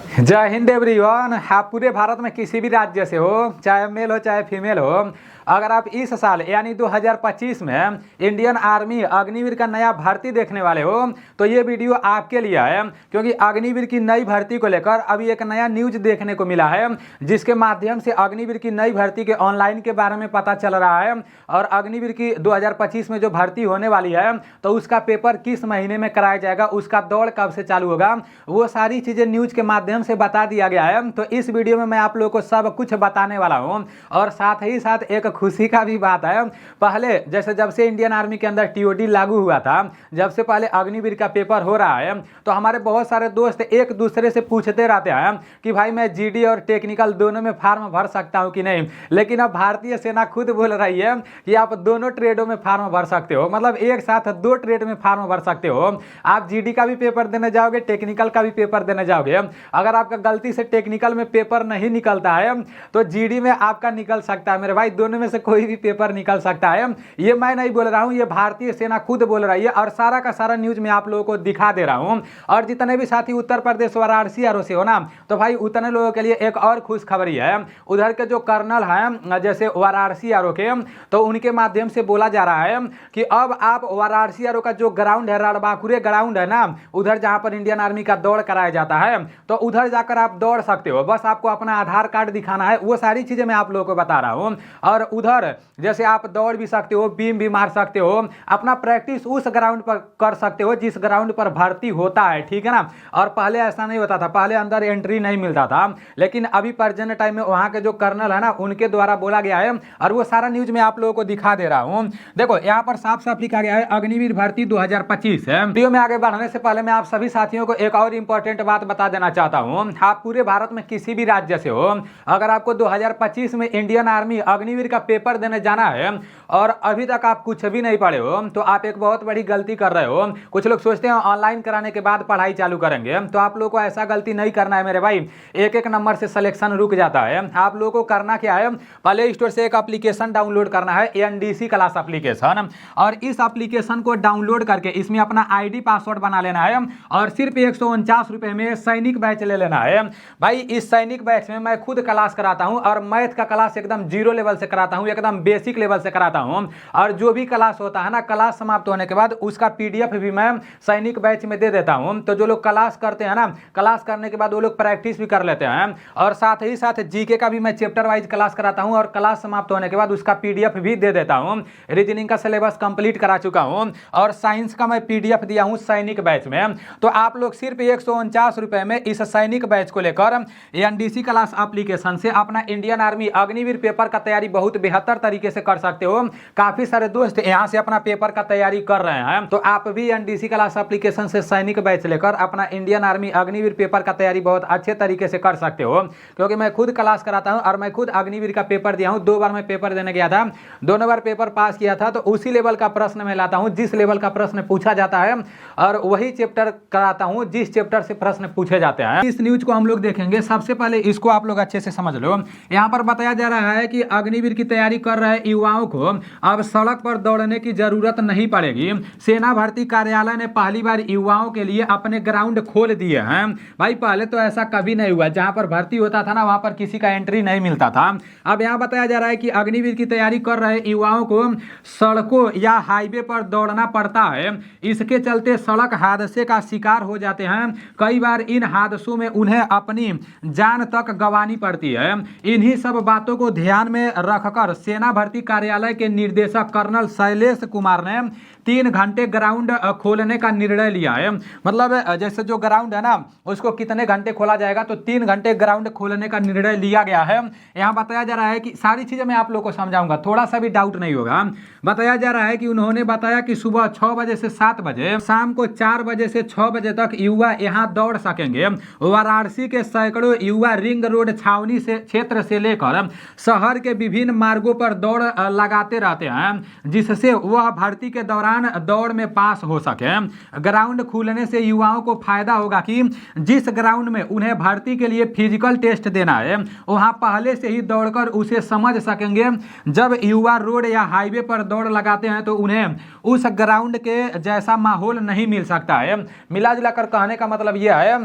जय हिंद एवरीवन। आप पूरे भारत में किसी भी राज्य से हो, चाहे मेल हो चाहे फीमेल हो, अगर आप इस साल यानी 2025 में इंडियन आर्मी अग्निवीर का नया भर्ती देखने वाले हो तो ये वीडियो आपके लिए है, क्योंकि अग्निवीर की नई भर्ती को लेकर अभी एक नया न्यूज देखने को मिला है, जिसके माध्यम से अग्निवीर की नई भर्ती के ऑनलाइन के बारे में पता चल रहा है और अग्निवीर की 2025 में जो भर्ती होने वाली है तो उसका पेपर किस महीने में कराया जाएगा, उसका दौड़ कब से चालू होगा, वो सारी चीजें न्यूज के माध्यम से बता दिया गया है। तो इस वीडियो में मैं आप लोगों को सब कुछ बताने वाला हूं और साथ ही साथ एक खुशी का भी बात है। पहले जैसे जब से इंडियन आर्मी के अंदर टीओडी लागू हुआ था, जब से पहले अग्निवीर का पेपर हो रहा है, तो हमारे बहुत सारे दोस्त एक दूसरे से पूछते रहते हैं कि भाई मैं जीडी और टेक्निकल दोनों में फॉर्म भर सकता हूं कि नहीं। लेकिन अब भारतीय सेना खुद बोल रही है कि आप दोनों ट्रेडों में फॉर्म भर सकते हो, मतलब एक साथ दो ट्रेड में फॉर्म भर सकते हो। आप जीडी का भी पेपर देने जाओगे, टेक्निकल का भी पेपर देने जाओगे। अगर आपका गलती से टेक्निकल में पेपर नहीं निकलता है तो जीडी में आपका निकल सकता है। मेरे भाई दोनों में से कोई भी पेपर निकल सकता है। ये मैं नहीं बोल रहा हूं, ये भारतीय सेना खुद बोल रही है और सारा का सारा न्यूज मैं आप लोगों को दिखा दे रहा हूं। और जितने भी साथी उत्तर प्रदेश वाराणसी आरो से हो ना, तो भाई उतने लोगों के लिए एक और खुशखबरी है। उधर के जो कर्नल हैं जैसे वाराणसी आरो के, तो उनके माध्यम से बोला जा रहा है कि अब आप वाराणसी आरो का जो ग्राउंड है, रणबांकुरे ग्राउंड है ना, उधर जहां पर इंडियन आर्मी का दौड़ कराया जाता है, तो उधर जाकर आप दौड़ सकते हो। बस आपको अपना आधार कार्ड दिखाना है। वो सारी चीजें मैं आप लोगों को बता रहा हूं। और उधर जैसे आप दौड़ भी सकते हो, बीम भी मार सकते हो, अपना प्रैक्टिस उस ग्राउंड पर कर सकते हो जिस ग्राउंड पर भर्ती होता है, ठीक है ना। और पहले ऐसा नहीं होता था, पहले अंदर एंट्री नहीं मिलता था, लेकिन अभी प्रेजेंट टाइम में वहां के जो कर्नल है ना, उनके द्वारा बोला गया है और वो सारा न्यूज मैं आप लोगों को दिखा दे रहा हूं। देखो यहाँ पर साफ साफ लिखा गया है अग्निवीर भर्ती 2025 है। वीडियो में आगे बढ़ने से पहले मैं आप सभी साथियों को एक और इंपॉर्टेंट बात बता देना चाहता हूं। आप पूरे भारत में किसी भी राज्य से हो, अगर आपको 2025 में इंडियन आर्मी अग्निवीर का पेपर देने जाना है और अभी तक आप कुछ भी नहीं पढ़े हो, तो आप एक बहुत बड़ी गलती कर रहे हो। कुछ लोग सोचते हैं ऑनलाइन कराने के बाद पढ़ाई चालू करेंगे, तो आप लोगों को ऐसा गलती नहीं करना है मेरे भाई। एक एक नंबर से सिलेक्शन रुक जाता है। आप लोगों को करना क्या है, प्ले स्टोर से एक एप्लीकेशन डाउनलोड करना है, एनडीसी क्लास एप्लीकेशन, और इस एप्लीकेशन को डाउनलोड करके इसमें अपना आईडी पासवर्ड बना लेना है और सिर्फ 149 रुपए में सैनिक बैच ले लेना है। भाई इस सैनिक बैच में मैं खुद क्लास कराता हूं और मैथ का क्लास एकदम जीरो लेवल से कराता हूं, एकदम बेसिक लेवल से कराता हूं। और जो भी क्लास होता है ना, क्लास समाप्त होने के बाद उसका पीडीएफ भी मैं सैनिक बैच में दे देता हूं। तो जो लोग क्लास करते हैं ना, क्लास करने के बाद वो लोग प्रैक्टिस भी कर लेते हैं। और साथ ही साथ जीके का भी मैं चैप्टर वाइज क्लास कराता हूं और क्लास समाप्त होने के बाद उसका पीडीएफ भी दे देता हूं। रीजनिंग का सिलेबस कंप्लीट करा चुका हूं और साइंस का मैं पीडीएफ दिया हूं सैनिक बैच में। तो आप लोग सिर्फ 149 रुपए में इस सैनिक बैच को लेकर एनडीसी क्लास एप्लीकेशन से अपना इंडियन आर्मी अग्निवीर पेपर का तैयारी बहुत बेहतर तरीके से कर सकते हो। काफी सारे दोस्त यहां से अपना पेपर का तैयारी कर रहे हैं, तो आप भी एनडीसी क्लास एप्लीकेशन से सैनिक बैच लेकर अपना इंडियन आर्मी अग्निवीर पेपर का तैयारी बहुत अच्छे तरीके से कर सकते हो। क्योंकि मैं खुद क्लास कराता हूं और मैं खुद अग्निवीर का पेपर दिया हूं। 2 बार मैं पेपर देने गया था, दोनों बार पेपर पास किया था। तो उसी लेवल का प्रश्न मैं लाता हूं जिस लेवल का प्रश्न पूछा जाता है और वही चैप्टर कराता हूं जिस चैप्टर से प्रश्न पूछे जाते हैं। इस न्यूज को हम लोग देखेंगे। सबसे पहले इसको आप लोग अच्छे से समझ लो। यहाँ पर बताया जा रहा है कि अग्निवीर की तैयारी कर रहे युवाओं को अब सड़क पर दौड़ने की जरूरत नहीं पड़ेगी। सेना भर्ती कार्यालय ने पहली बार युवाओं के लिए अपने ग्राउंड खोल दिए हैं। भाई पहले तो ऐसा कभी नहीं हुआ, जहां पर भर्ती होता था ना, वहां पर किसी का एंट्री नहीं मिलता था। अब यहाँ बताया जा रहा है कि अग्निवीर की तैयारी कर रहे युवाओं को सड़कों या हाईवे पर दौड़ना पड़ता है। इसके चलते सड़क हादसे का शिकार हो जाते हैं। कई बार इन हादसों में उन्हें अपनी जान तक गंवानी पड़ती है। इन्हीं सब बातों को ध्यान में रखकर सेना भर्ती कार्यालय के निर्देशक कर्नल शैलेश कुमार ने 3 घंटे ग्राउंड खोलने का निर्णय लिया है। मतलब जैसे जो ग्राउंड है ना, उसको कितने घंटे खोला जाएगा, तो 3 घंटे ग्राउंड खोलने का निर्णय लिया गया है। यहाँ बताया जा रहा है कि सारी चीजें मैं आप लोग को समझाऊंगा, थोड़ा सा भी डाउट नहीं होगा। बताया जा रहा है कि उन्होंने बताया कि सुबह 6 बजे से 7 बजे, शाम को 4 बजे से 6 बजे तक युवा यहाँ दौड़ सकेंगे। वाराणसी के सैकड़ों युवा रिंग रोड छावनी से क्षेत्र से लेकर शहर के विभिन्न मार्गों पर दौड़ लगाते रहते हैं, जिससे वह भर्ती के दौरान दौड़ में पास हो सके। ग्राउंड खुलने से युवाओं को फायदा होगा कि जिस ग्राउंड में उन्हें भर्ती के लिए फिजिकल टेस्ट देना है, वहां पहले से ही दौड़कर उसे समझ सकेंगे। जब युवा रोड या हाईवे पर दौड़ लगाते हैं तो उन्हें उस ग्राउंड के जैसा माहौल नहीं मिल सकता है। मिला जुला कर कहने का मतलब यह है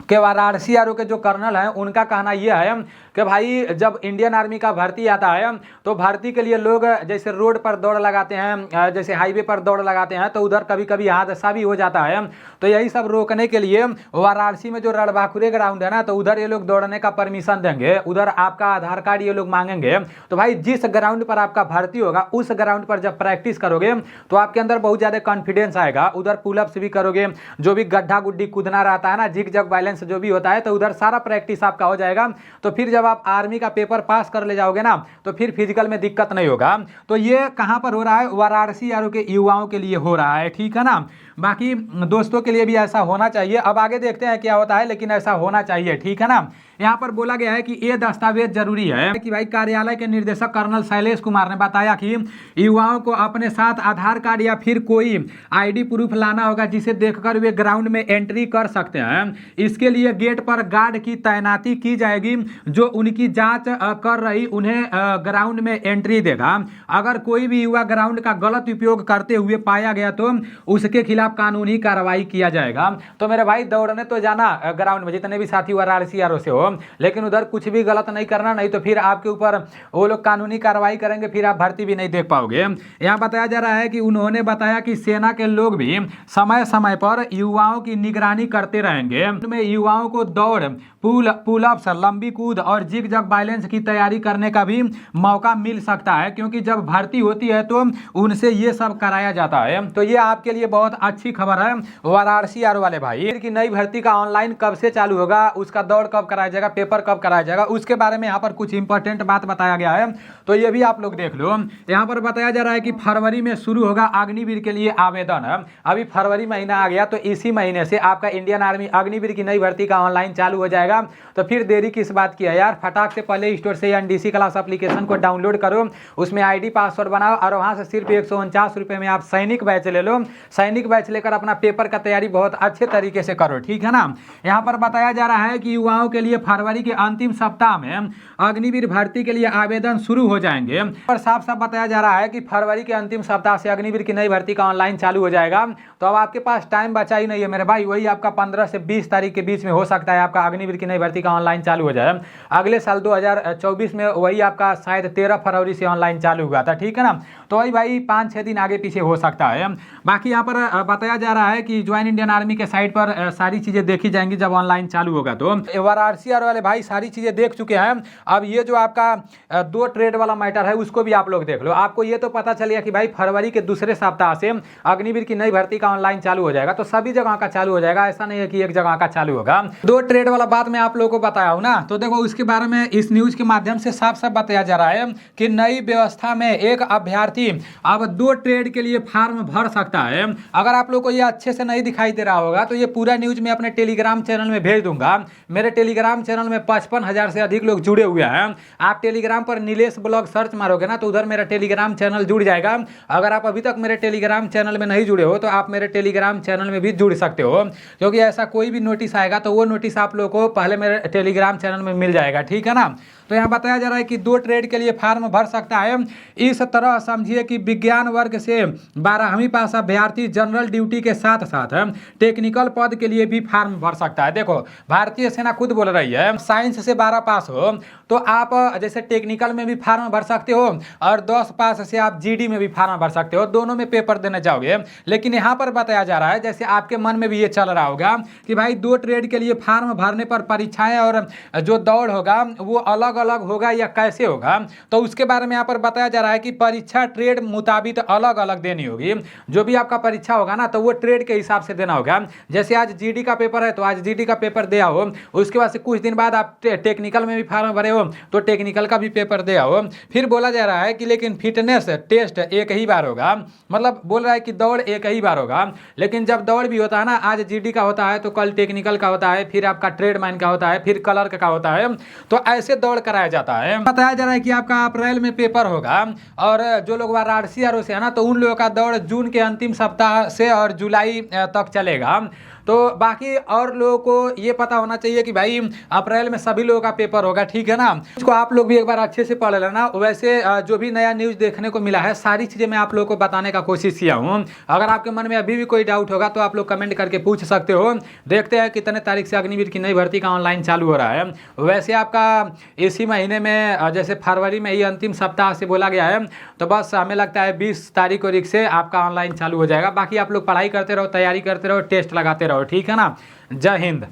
के वाराणसी आर के जो कर्नल हैं उनका कहना यह है कि भाई जब इंडियन आर्मी का भर्ती आता है तो भर्ती के लिए लोग जैसे रोड पर दौड़ लगाते हैं, जैसे हाईवे पर दौड़ लगाते हैं, तो उधर कभी कभी हादसा भी हो जाता है। तो यही सब रोकने के लिए वाराणसी में जो रणबांकुरे ग्राउंड है ना, तो उधर ये लोग दौड़ने का परमिशन देंगे, उधर आपका आधार कार्ड ये लोग मांगेंगे। तो भाई जिस ग्राउंड पर आपका भर्ती होगा उस ग्राउंड पर जब प्रैक्टिस करोगे तो आपके अंदर बहुत ज़्यादा कॉन्फिडेंस आएगा। उधर पुलअप्स भी करोगे, जो भी गड्ढा गुड्डी कूदना रहता है ना, जिग जग बैलेंस जो भी होता है, तो उधर सारा प्रैक्टिस आपका हो जाएगा। तो फिर जब आप आर्मी का पेपर पास कर ले जाओगे ना, तो फिर फिजिकल में दिक्कत नहीं होगा। तो ये कहां पर हो रहा है? वाराणसी आर के युवाओं के लिए हो रहा है, ठीक है ना। बाकी दोस्तों के लिए भी ऐसा होना चाहिए। अब आगे देखते हैं क्या होता है, लेकिन ऐसा होना चाहिए, ठीक है ना। यहाँ पर बोला गया है कि ये दस्तावेज जरूरी है कि भाई कार्यालय के निर्देशक कर्नल शैलेश कुमार ने बताया कि युवाओं को अपने साथ आधार कार्ड या फिर कोई आईडी प्रूफ लाना होगा, जिसे देखकर वे ग्राउंड में एंट्री कर सकते हैं। इसके लिए गेट पर गार्ड की तैनाती की जाएगी, जो उनकी जांच कर रही उन्हें ग्राउंड में एंट्री देगा। अगर कोई भी युवा ग्राउंड का गलत उपयोग करते हुए पाया गया तो उसके खिलाफ कानूनी कार्रवाई किया जाएगा। तो मेरे भाई दौड़ने तो जाना ग्राउंड में, जितने भी साथी वाराणसी आर से हो, लेकिन उधर कुछ भी गलत नहीं करना, नहीं तो फिर आपके ऊपर वो लोग कानूनी कार्रवाई करेंगे, फिर आप भर्ती भी नहीं देख पाओगे। यहाँ बताया जा रहा है कि उन्होंने बताया कि सेना के लोग भी समय समय पर युवाओं की निगरानी करते रहेंगे। उनमें युवाओं को दौड़, पुलअप्स, लंबी कूद और जिग जग बैलेंस की तैयारी करने का भी मौका मिल सकता है, क्योंकि जब भर्ती होती है तो उनसे ये सब कराया जाता है। तो ये आपके लिए बहुत अच्छी खबर है वाराणसी आर वाले भाई की नई भर्ती का ऑनलाइन कब से चालू होगा, उसका दौड़ कब कराया जाएगा, पेपर कब कराया जाएगा, उसके बारे में यहाँ पर कुछ इंपॉर्टेंट बात बताया गया है। तो ये भी आप लोग देख लो। यहाँ पर बताया जा रहा है कि फरवरी में शुरू होगा अग्निवीर के लिए आवेदन। अभी फरवरी महीना आ गया, तो इसी महीने से आपका इंडियन आर्मी अग्निवीर की नई भर्ती का ऑनलाइन चालू हो जाएगा। तो फिर देरी किस बात की है यार, फटाक से प्ले स्टोर से एनडीसी क्लास एप्लीकेशन को डाउनलोड करो, उसमें आईडी पासवर्ड बनाओ और वहां से सिर्फ 149 रुपये में आप सैनिक बैच ले लो। सैनिक बैच लेकर अपना पेपर का तैयारी बहुत अच्छे तरीके से करो, ठीक है ना। यहाँ पर बताया जा रहा है कि युवाओं के लिए फरवरी के अंतिम सप्ताह में अग्निवीर भर्ती के लिए आवेदन शुरू हो जाएंगे। और साफ साफ बताया जा रहा है कि फरवरी के अंतिम सप्ताह से अग्निवीर की नई भर्ती का ऑनलाइन चालू हो जाएगा। तो अब आपके पास टाइम बचा ही नहीं है मेरे भाई, वही आपका 15 से 20 तारीख के बीच में हो सकता है आपका अग्निवीर की नई भर्ती का ऑनलाइन चालू हो जाए। अगले साल 2024 में वही आपका शायद 13 फरवरी से ऑनलाइन चालू हुआ था, ठीक है ना। तो वही भाई 5-6 दिन आगे पीछे हो सकता है। बाकी यहाँ पर बताया जा रहा है कि ज्वाइन इंडियन आर्मी के साइट पर सारी चीजें देखी जाएंगी जब ऑनलाइन चालू होगा। तो वाराणसी आर वाले भाई सारी चीजें देख चुके हैं। अब ये जो आपका 2 ट्रेड वाला मैटर है उसको भी आप लोग देख लो। आपको ये तो पता चल गया कि भाई फरवरी के दूसरे सप्ताह से अग्निवीर की नई भर्ती का ऑनलाइन चालू हो जाएगा। तो सभी जगह का चालू हो जाएगा, ऐसा नहीं है कि एक जगह का चालू होगा। 2 ट्रेड वाला बात मैं आप लोगों को बताया हूं ना, तो देखो उसके बारे में इस न्यूज के माध्यम से साफ साफ बताया जा रहा है कि नई व्यवस्था में एक अभ्यर्थी अब 2 ट्रेड के लिए फॉर्म भर सकता है। अगर आप लोग को ये अच्छे से नहीं दिखाई दे रहा होगा तो ये पूरा न्यूज मैं अपने टेलीग्राम चैनल में भेज दूंगा। मेरे टेलीग्राम चैनल में 55,000 से अधिक लोग जुड़े हुए हैं। आप टेलीग्राम पर नीलेश ब्लॉग सर्च मारोगे ना, तो उधर मेरा टेलीग्राम चैनल जुड़ जाएगा। अगर आप अभी तक मेरे टेलीग्राम चैनल में नहीं जुड़े हो तो आप मेरे टेलीग्राम चैनल में भी जुड़ सकते हो, क्योंकि ऐसा कोई भी नोटिस आएगा तो वो नोटिस आप लोग को पहले मेरे टेलीग्राम चैनल में मिल जाएगा, ठीक है ना। तो यहाँ बताया जा रहा है कि 2 ट्रेड के लिए फॉर्म भर सकता है। इस तरह समझिए कि विज्ञान वर्ग से 12वीं पास अभ्यर्थी जनरल ड्यूटी के साथ साथ टेक्निकल पद के लिए भी फॉर्म भर सकता है। देखो भारतीय सेना खुद बोल रही है साइंस से 12 पास हो तो आप जैसे टेक्निकल में भी फॉर्म भर सकते हो और 10 पास से आप जीडी में भी फॉर्म भर सकते हो, दोनों में पेपर देने जाओगे। लेकिन यहाँ पर बताया जा रहा है, जैसे आपके मन में भी ये चल रहा होगा कि भाई 2 ट्रेड के लिए फॉर्म भरने पर परीक्षाएं और जो दौड़ होगा वो अलग अलग होगा या कैसे होगा, तो उसके बारे में यहाँ पर बताया जा रहा है कि परीक्षा ट्रेड मुताबिक अलग अलग देनी होगी। जो भी आपका परीक्षा होगा ना तो वो ट्रेड के हिसाब से देना होगा। जैसे आज जीडी का पेपर है तो आज जीडी का पेपर दे आओ, उसके बाद से कुछ दिन बाद आप टेक्निकल में भी फॉर्म भरे हो तो टेक्निकल का भी पेपर दे आओ। फिर बोला जा रहा है कि लेकिन फिटनेस टेस्ट एक ही बार होगा, मतलब बोल रहा है कि दौड़ एक ही बार होगा। लेकिन जब दौड़ भी होता है ना, आज जीडी का होता है तो कल टेक्निकल का होता है, फिर आपका ट्रेडमैन का होता है, फिर क्लर्क का होता है, तो ऐसे दौड़ कराया जाता है। बताया जा रहा है कि आपका अप्रैल में पेपर होगा और जो लोग वाराणसी आर से है ना तो उन लोगों का दौड़ जून के अंतिम सप्ताह से और जुलाई तक चलेगा। तो बाकी और लोगों को ये पता होना चाहिए कि भाई अप्रैल में सभी लोगों का पेपर होगा, ठीक है ना। इसको आप लोग भी एक बार अच्छे से पढ़ लेना। वैसे जो भी नया न्यूज़ देखने को मिला है सारी चीज़ें मैं आप लोगों को बताने का कोशिश किया हूँ। अगर आपके मन में अभी भी कोई डाउट होगा तो आप लोग कमेंट करके पूछ सकते हो। देखते हैं कितने तारीख से अग्निवीर की नई भर्ती का ऑनलाइन चालू हो रहा है। वैसे आपका इसी महीने में जैसे फरवरी में ही अंतिम सप्ताह से बोला गया है, तो बस हमें लगता है 20 तारीख और से आपका ऑनलाइन चालू हो जाएगा। बाकी आप लोग पढ़ाई करते रहो, तैयारी करते रहो, टेस्ट लगाते रहो, ठीक है ना। जय हिंद।